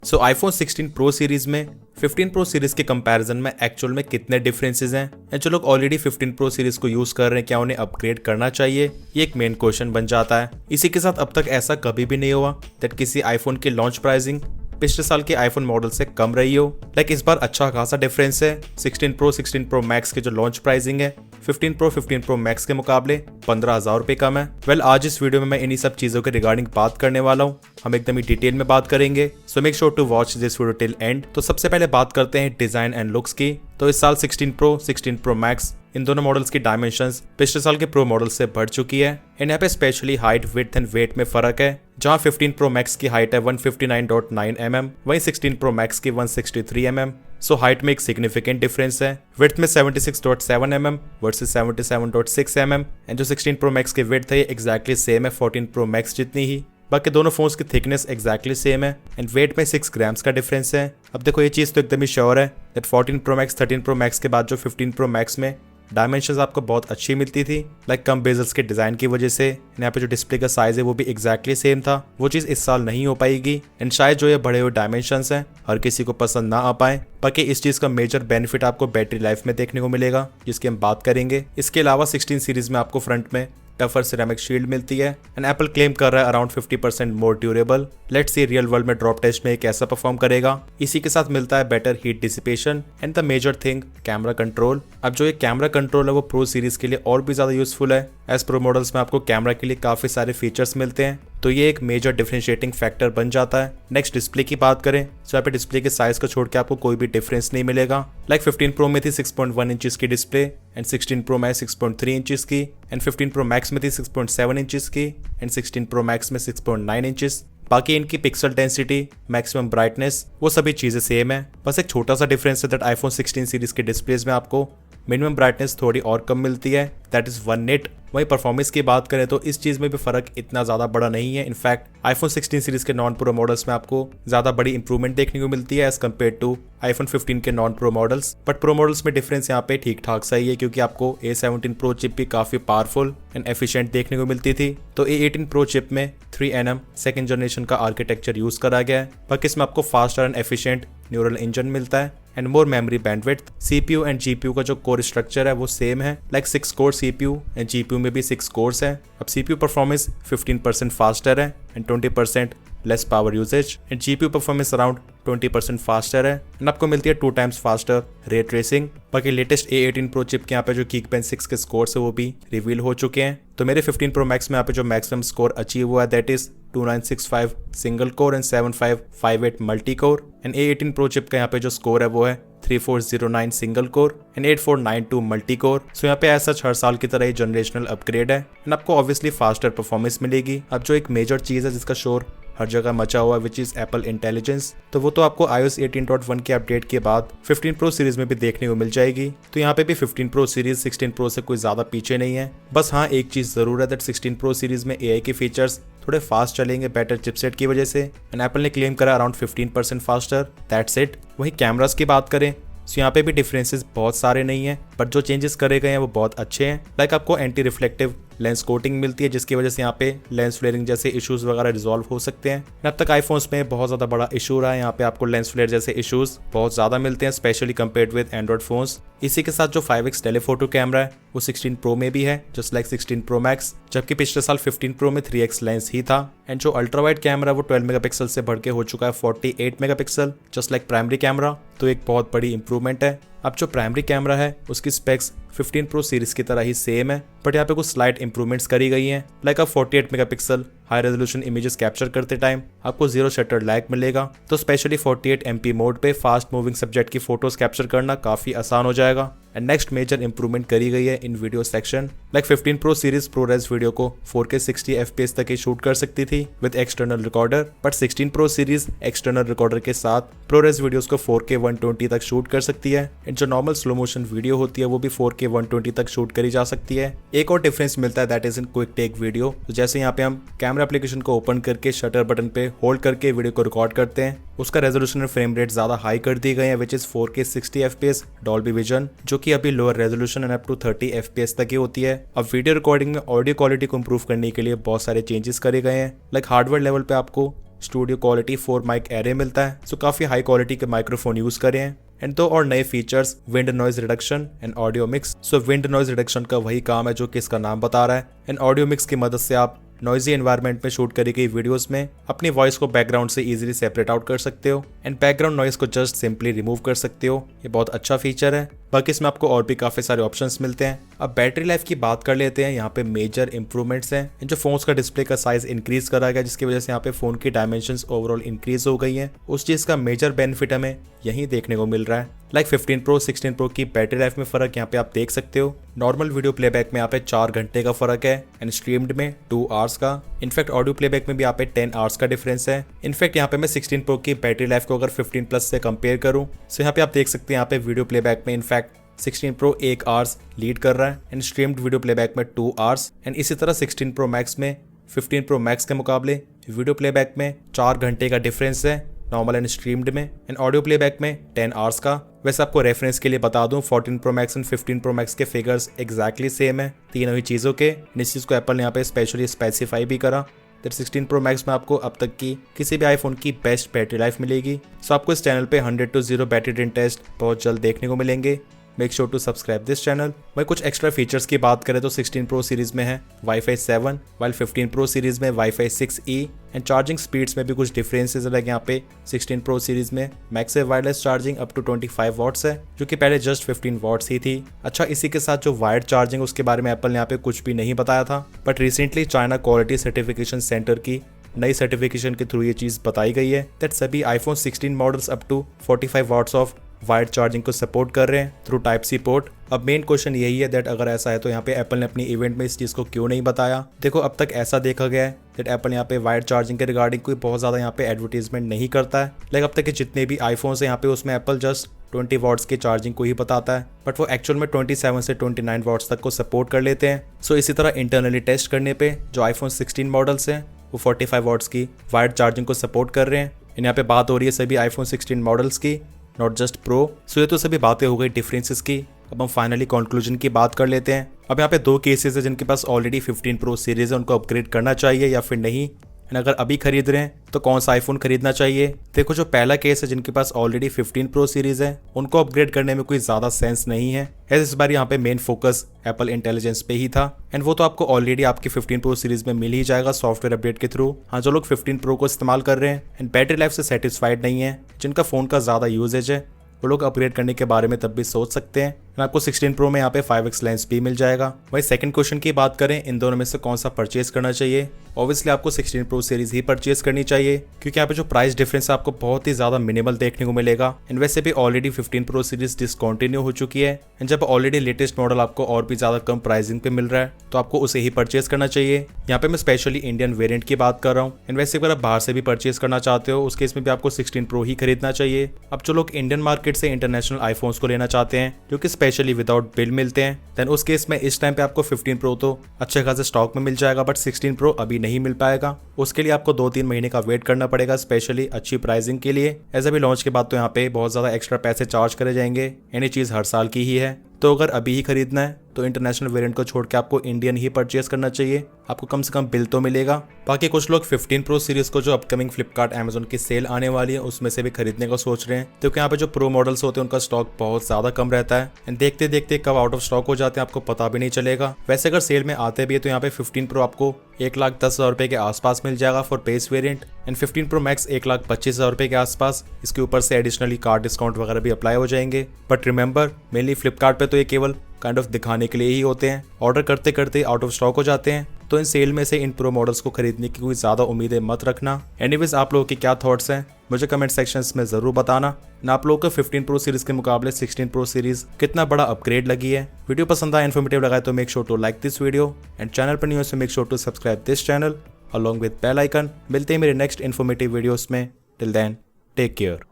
सो iPhone 16 pro series में 15 pro series के comparison में एक्चुअल में कितने डिफरेंसेस हैं या जो लोग ऑलरेडी 15 प्रो सीरीज को यूज कर रहे हैं क्या उन्हें अपग्रेड करना चाहिए, ये एक मेन क्वेश्चन बन जाता है। इसी के साथ अब तक ऐसा कभी भी नहीं हुआ दैट किसी आईफोन की लॉन्च प्राइसिंग पिछले साल के आईफोन मॉडल से कम रही हो। लाइक इस बार अच्छा खासा डिफरेंस है। 16 प्रो मैक्स के जो लॉन्च प्राइसिंग है 15 प्रो मैक्स के मुकाबले 15,000 रुपए कम है। वेल आज इस वीडियो में मैं इन्हीं सब चीजों के रिगार्डिंग बात करने वाला हूँ। हम एकदम ही डिटेल में बात करेंगे, so make sure to watch this video till end. तो सबसे पहले बात करते हैं डिजाइन एंड लुक्स की। तो इस साल 16 प्रो मैक्स इन दोनों मॉडल्स की डायमेंशंस पिछले साल के प्रो मॉडल से बढ़ चुकी है एंड यहाँ पे specially height, width and weight में फर्क है। जहां 15 प्रो मैक्स की हाइट है 159.9 mm, वहीं 16 प्रो मैक्स की 163 mm। सो हाइट में एक सिग्निफिकेंट डिफरेंस है। विड्थ में 76.7 mm वर्सेस 77.6 mm एंड जो 16 प्रो मैक्स की विड्थ है ये एग्जैक्टली सेम है 14 प्रो मैक्स जितनी ही। बाकी दोनों फोन्स की थिकनेस एग्जैक्टली सेम है एंड वेट में 6 ग्राम्स का डिफरेंस है। अब देखो ये चीज तो एकदम ही श्योर है that 14 pro max 13 pro max के बाद जो 15 प्रो मैक्स में डायमेंशंस आपको बहुत अच्छी मिलती थी, लाइक कम बेजल्स के डिजाइन की वजह से। यहाँ पे जो डिस्प्ले का साइज है वो भी एग्जैक्टली सेम था। वो चीज इस साल नहीं हो पाएगी एंड शायद जो ये बड़े हुए डायमेंशंस हैं हर किसी को पसंद ना आ पाए। बाकी इस चीज का मेजर बेनिफिट आपको बैटरी लाइफ में देखने को मिलेगा जिसकी हम बात करेंगे। इसके अलावा 16 सीरीज में आपको फ्रंट में टफर सिरेमिक शील्ड मिलती है एंड एप्पल क्लेम कर रहा है around 50% more durable. Let's see real world में ड्रॉप टेस्ट में कैसा परफॉर्म करेगा। इसी के साथ मिलता है better heat dissipation and the major thing camera control. अब जो ये कैमरा कंट्रोल है वो प्रो सीरीज के लिए और भी ज्यादा यूजफुल है। एज प्रो मॉडल्स में आपको कैमरा के लिए काफी सारे फीचर्स मिलते हैं, तो ये एक मेजर डिफरेंशिएटिंग फैक्टर बन जाता है। नेक्स्ट डिस्प्ले की बात करें तो यहाँ पे डिस्प्ले के साइज को छोड़ के आपको कोई भी डिफरेंस नहीं मिलेगा। लाइक 15 प्रो में थी 6.1 इंचेस की डिस्प्ले एंड 16 प्रो में 6.3 इंचेस की एंड 15 प्रो मैक्स में थी 6.7 इंचेस की एंड 16 प्रो मैक्स में 6.9 इंचेस। बाकी इनकी पिक्सल डेंसिटी, मैक्सिमम ब्राइटनेस, वो सभी चीजें सेम है। बस एक छोटा सा डिफरेंस है दैट आईफोन 16 सीरीज के डिस्प्लेज में आपको मिनिमम ब्राइटनेस थोड़ी और कम मिलती है, दैट इज 1 निट। वहीं परफॉर्मेंस की बात करें तो इस चीज में भी फर्क इतना ज्यादा बड़ा नहीं है। इनफैक्ट आईफोन 16 सीरीज के नॉन प्रो मॉडल्स में आपको ज्यादा बड़ी इंप्रूवमेंट देखने को मिलती है एज कम्पेयर टू आईफोन 15 के non pro models. But pro models में डिफरेंस यहाँ पे ठीक ठाक सही है क्योंकि आपको A17 प्रो चिप भी काफी पावरफुल एंड एफिशिएंट देखने को मिलती थी। तो A18 प्रो चिप में 3nm सेकेंड जनरेशन का आर्किटेक्चर यूज करा गया है। बाकी इसमें आपको faster and efficient neural engine मिलता है and more memory bandwidth. CPU and GPU का जो कोर स्ट्रक्चर है वो सेम है, like 6 core CPU and GPU में भी 6 कोर्स है। अब सीपीयू परफॉर्मेंस 15% फास्टर है and 20% less power usage and GPU performance around 20% faster है एंड आपको मिलती है 2 टाइम्स फास्टर रे ट्रेसिंग। बाकी लेटेस्ट A18 प्रो चिप के यहाँ पे जो Geekbench 6 के स्कोर्स है वो भी रिवील हो चुके हैं। तो मेरे 15 प्रो मैक्स में यहाँ पे जो मैक्सिमम स्कोर अचीव हुआ है that is 2965 single core and 7558 multi core and A18 pro chip का यहाँ पे जो स्कोर है वो है 3409 single core and 8492 multi core. So यहाँ पे ऐसा हर साल की तरह ही जनरेशनल अपग्रेड है एंड आपको ऑब्वियसली फास्टर परफॉर्मेंस मिलेगी। अब जो एक मेजर चीज है जिसका शोर हर जगह मचा हुआ है विच इज एप्पल इंटेलिजेंस, तो वो तो आपको iOS 18.1 के अपडेट के बाद 15 प्रो सीरीज में भी देखने को मिल जाएगी। तो यहाँ पे भी 15 प्रो सीरीज 16 प्रो से कोई ज्यादा पीछे नहीं है। बस हाँ एक चीज जरूर है दैट 16 प्रो सीरीज में AI के फीचर्स थोड़े फास्ट चलेंगे बेटर चिपसेट की वजह से एंड एप्पल ने क्लेम करा अराउंड 15% फास्टर, दैट्स इट। वहीं कैमरास की बात करें तो यहाँ पे भी डिफरेंसेस बहुत सारे नहीं है बट जो चेंजेस करे गए हैं वो बहुत अच्छे हैं। लाइक आपको एंटी रिफ्लेक्टिव लेंस कोटिंग मिलती है जिसकी वजह से यहाँ पे लेंस फ्लेयरिंग जैसे इश्यूज वगैरह रिजॉल्व हो सकते हैं। अब तक आईफोन्स में बहुत ज्यादा बड़ा इशू रहा है, यहाँ पे आपको लेंस फ्लेयर जैसे इश्यूज बहुत ज्यादा मिलते हैं specially compared with Android phones. इसी के साथ जो 5x टेलीफोटो कैमरा है वो 16 प्रो में भी है जस्ट लाइक 16 प्रो मैक्स, जबकि पिछले साल 15 प्रो में 3x लेंस ही था। एंड जो अल्ट्रा वाइड कैमरा वो 12 मेगापिक्सल से बढ़ के हो चुका है 48 megapixel just like primary camera, तो एक बहुत बड़ी इंप्रूवमेंट है। अब जो प्राइमरी कैमरा है उसकी स्पेक्स 15 प्रो सीरीज की तरह ही सेम है बट यहाँ पे कुछ स्लाइट इंप्रूवमेंट्स करी गई हैं। लाइक अब 48 megapixel high resolution images capture करते टाइम आपको 0 शटर लैग मिलेगा, तो स्पेशली 48 MP मोड पे फास्ट मूविंग सब्जेक्ट की फोटोज कैप्चर करना काफी आसान हो जाएगा। एंड नेक्स्ट मेजर इंप्रूवमेंट करी गई है in video section. Like 15 pro series ProRes video को 4K 60 FPS तक ही शूट कर सकती थी with external recorder, but 16 pro series external recorder के साथ प्रोरेस वीडियोस को 4K 120 तक शूट कर सकती है एंड जो नॉर्मल स्लो मोशन वीडियो होती है वो भी 4K 120 तक शूट करी जा सकती है। एक और डिफरेंस मिलता है that is in quick take video. तो जैसे यहाँ पे हम कैमरा एप्लीकेशन को ओपन करके शटर बटन पे होल्ड करके वीडियो को रिकॉर्ड करते हैं, उसका रेजोल्यूशन और फ्रेम रेट ज्यादा हाई कर दी गए हैं which is 4K 60 FPS Dolby Vision, जो कि अभी lower resolution and up to 30 FPS तक ही होती है। अब वीडियो रिकॉर्डिंग में ऑडियो क्वालिटी को इंप्रूव करने के लिए बहुत सारे चेंजेस करे गए हैं। लाइक हार्डवेयर लेवल पे आपको स्टूडियो क्वालिटी 4 माइक एरे मिलता है, सो काफी हाई क्वालिटी के माइक्रोफोन यूज करे हैं। एंड दो और नए features, wind noise reduction and audio mix. So wind noise reduction का वही काम है जो कि इसका नाम बता रहा है। एंड ऑडियो मिक्स की मदद से आप नॉइजी एनवायरनमेंट में शूट करी गई वीडियोस में अपनी वॉइस को बैकग्राउंड से इजीली सेपरेट आउट कर सकते हो एंड बैकग्राउंड नॉइज को जस्ट सिंपली रिमूव कर सकते हो। ये बहुत अच्छा फीचर है। बाकी इसमें आपको और भी काफी सारे ऑप्शंस मिलते हैं। अब बैटरी लाइफ की बात कर लेते हैं। यहाँ पे मेजर इंप्रूवमेंट्स हैं। जो फोन्स का डिस्प्ले का साइज इंक्रीज करा गया, जिसकी वजह से यहाँ पे फोन की डायमेंशंस ओवरऑल इंक्रीज हो गई हैं। उस चीज का मेजर बेनिफिट हमें यही देखने को मिल रहा है। लाइक 15 प्रो 16 प्रो की बैटरी लाइफ में फर्क यहाँ पे आप देख सकते हो। नॉर्मल वीडियो प्लेबैक में यहाँ पे 4 घंटे का फर्क है एंड स्ट्रीम्ड में 2 आवर्स का। इनफैक्ट ऑडियो प्लेबैक में भी यहाँ पे 10 आवर्स का डिफरेंस है। इनफैक्ट यहाँ पे मैं 16 प्रो की बैटरी लाइफ को अगर 15 प्लस से कंपेयर करूँ, सो यहाँ पे आप देख सकते हैं यहाँ पे वीडियो प्लेबैक में इनफैक्ट 16 प्रो 1 आवर्स लीड कर रहा है एंड स्ट्रीम्ड वीडियो प्लेबैक में 2 आवर्स। एंड इसी तरह 16 प्रो मैक्स में 15 प्रो मैक्स के मुकाबले वीडियो प्लेबैक में 4 घंटे का डिफरेंस है नॉर्मल एंड स्ट्रीम्ड में एंड ऑडियो प्लेबैक में 10 आवर्स का। वैसे आपको रेफरेंस के लिए बता दूं, 14 pro max and 15 pro max के फिगर्स एग्जैक्टली सेम है तीनों ही चीज़ों के। इस चीज़ को एप्पल ने यहाँ पे स्पेशली स्पेसिफाई भी करा दैट 16 प्रो मैक्स में आपको अब तक की किसी भी आईफोन की बेस्ट बैटरी लाइफ मिलेगी। सो आपको इस चैनल पे 100 to 0 बैटरी ड्रेन टेस्ट बहुत जल्द देखने को मिलेंगे। Make sure to subscribe this channel. वही कुछ एक्स्ट्रा फीचर्स की बात करें तो 16 प्रो सीरीज में है वाईफाई 7, वाइल 15 प्रो सीरीज में wifi 6E and charging speeds में भी कुछ डिफरेंसेस है। यहाँ पे 16 प्रो सीरीज में massive wireless charging up to 25 watts है, जो कि पहले जस्ट 15 वॉट्स ही थी। अच्छा, इसी के साथ जो वायर्ड चार्जिंग उसके बारे में एप्पल ने यहाँ पे कुछ भी नहीं बताया था, but recently China quality certification centre की नई सर्टिफिकेशन के थ्रू ये चीज बताई गई है दैट सभी iPhone 16 models up to 45 watts of wired charging को सपोर्ट कर रहे हैं थ्रू टाइप सी पोर्ट। अब मेन क्वेश्चन यही है दैट अगर ऐसा है तो यहाँ पे एप्पल ने अपनी इवेंट में इस चीज को क्यों नहीं बताया। देखो, अब तक ऐसा देखा गया है दैट एप्पल यहाँ पे वायर्ड चार्जिंग के रिगार्डिंग कोई बहुत ज्यादा यहाँ पे एडवर्टीजमेंट नहीं करता है। लाइक अब तक के जितने भी आईफोन है यहाँ पे उसमें एप्पल जस्ट 20 वॉट्स की चार्जिंग को ही बताता है, बट वो एक्चुअल में 27 से 29 वॉट्स तक को सपोर्ट कर लेते हैं। सो इसी तरह इंटरनली टेस्ट करने पे जो आईफोन 16 मॉडल्स हैं वो 45 वॉट्स की वायर्ड चार्जिंग को सपोर्ट कर रहे हैं। यहाँ पे बात हो रही है सभी आईफोन 16 मॉडल्स की, नॉट जस्ट प्रो। सो ये तो सभी बातें हो गई डिफरेंसेस की। अब हम फाइनली कंक्लूजन की बात कर लेते हैं। अब यहाँ पे 2 केसेस है जिनके पास ऑलरेडी 15 प्रो सीरीज है, उनको अपग्रेड करना चाहिए या फिर नहीं। एंड अगर अभी खरीद रहे हैं तो कौन सा आईफोन खरीदना चाहिए। देखो, जो पहला केस है जिनके पास ऑलरेडी 15 प्रो सीरीज है उनको अपग्रेड करने में कोई ज्यादा सेंस नहीं है, एज इस बार यहाँ पे मेन फोकस एप्पल इंटेलिजेंस पे ही था एंड वो तो आपको ऑलरेडी आपकी 15 प्रो सीरीज में मिल ही जाएगा सॉफ्टवेयर अपडेट के थ्रू। हाँ, जो लोग 15 प्रो को इस्तेमाल कर रहे हैं एंड बैटरी लाइफ से सेटिस्फाइड नहीं है, जिनका फोन का ज्यादा यूजेज है, वो लोग अपग्रेड करने के बारे में तब भी सोच सकते हैं। आपको 16 प्रो में यहाँ पे 5x लेंस भी मिल जाएगा। वही सेकंड क्वेश्चन की बात करें, इन दोनों में से कौन सा परचेज करना चाहिए। ऑब्वियसली आपको 16 प्रो सीरीज ही परचेज करनी चाहिए, क्योंकि यहाँ पे जो प्राइस डिफरेंस है आपको बहुत ही ज्यादा मिनिमल देखने को मिलेगा। एंड वैसे भी ऑलरेडी 15 प्रो सीरीज डिसकंटिन्यू हो चुकी है एंड जब ऑलरेडी लेटेस्ट मॉडल आपको और भी ज्यादा कम प्राइसिंग पे मिल रहा है तो आपको उसे ही परचेज करना चाहिए। यहाँ पे मैं स्पेशली इंडियन वेरियंट की बात कर रहा हूँ। एंड वैसे अगर आप बाहर से भी परचेज करना चाहते हो उस केस में भी आपको 16 प्रो ही खरीदना चाहिए। अब जो लोग इंडियन मार्केट से इंटरनेशनल आईफोन्स को लेना चाहते हैं जो कि स्पेशली विदाउट बिल मिलते हैं, देन उस केस में इस टाइम पे आपको 15 प्रो तो अच्छे खासे स्टॉक में मिल जाएगा, बट 16 प्रो अभी नहीं मिल पाएगा। उसके लिए आपको 2-3 महीने का वेट करना पड़ेगा, स्पेशली अच्छी प्राइसिंग के लिए। एज अभी लॉन्च के बाद तो यहाँ पे बहुत ज्यादा एक्स्ट्रा पैसे चार्ज करे जाएंगे, यानी चीज हर साल की ही है। तो अगर अभी ही खरीदना है तो इंटरनेशनल वेरिएंट को छोड़ के आपको इंडियन ही परचेज करना चाहिए, आपको कम से कम बिल तो मिलेगा। बाकी कुछ लोग 15 प्रो सीरीज को जो अपकमिंग फ्लिपकार्ट अमेजोन की सेल आने वाली है उसमें से भी खरीदने का सोच रहे हैं, क्योंकि यहाँ पे जो प्रो मॉडल्स होते हैं उनका स्टॉक बहुत ज्यादा कम रहता है एंड देखते देखते कब आउट ऑफ स्टॉक हो जाते हैं आपको पता भी नहीं चलेगा। वैसे अगर सेल में आते भी है तो यहाँ पे 15 प्रो आपको 1,10,000 रुपए के आसपास मिल जाएगा for base variant and 15 pro max 1,25,000 रुपए के आसपास। इसके ऊपर से एडिशनली कार्ड डिस्काउंट वगैरह भी अप्लाई हो जाएंगे। बट रिमेंबर, मेनली फ्लिपकार्ट पे तो ये केवल काइंड ऑफ दिखाने के लिए ही होते हैं, ऑर्डर करते करते आउट ऑफ स्टॉक हो जाते हैं। तो इन सेल में से इन प्रो मॉडल्स को खरीदने की कोई ज्यादा उम्मीदें मत रखना। एनीवेज, आप लोगों के क्या थॉट्स हैं मुझे कमेंट सेक्शंस में जरूर बताना। ना आप लोगों को 15 प्रो सीरीज के मुकाबले 16 प्रो सीरीज कितना बड़ा अपग्रेड लगी है। वीडियो पसंद आया, इन्फॉर्मेटिव लगा तो make sure to like this video and channel पर न्यू है तो make sure to subscribe this channel along with bell icon. मिलते हैं मेरे नेक्स्ट इन्फॉर्मेटिव वीडियोस में। Till then, take care.